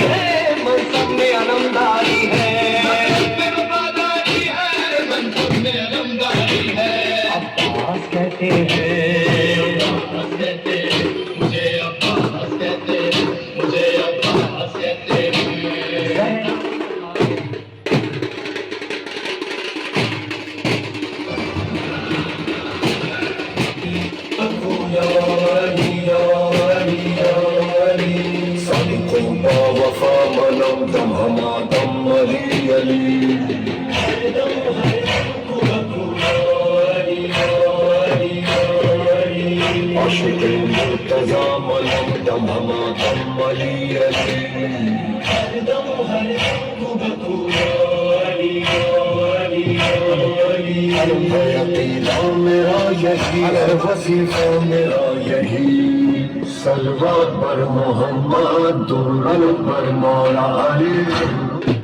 है, मौसम में अलमदारी है, वफादारी है, मनसब में अलमदारी है। अब्बास कहते हैं, अब्बास कहते हैं, मुझे अब्बास कहते हैं, मुझे अब्बास कहते हैं। वफा मनम दम हमा दम अली अली आशिक मुर्तजा मनम दम हमा दम अली अली अकीदा मेरा यही है, वजीफा मेरा यही, सलवात पर मोहम्मद दुरूद पर मौला अली।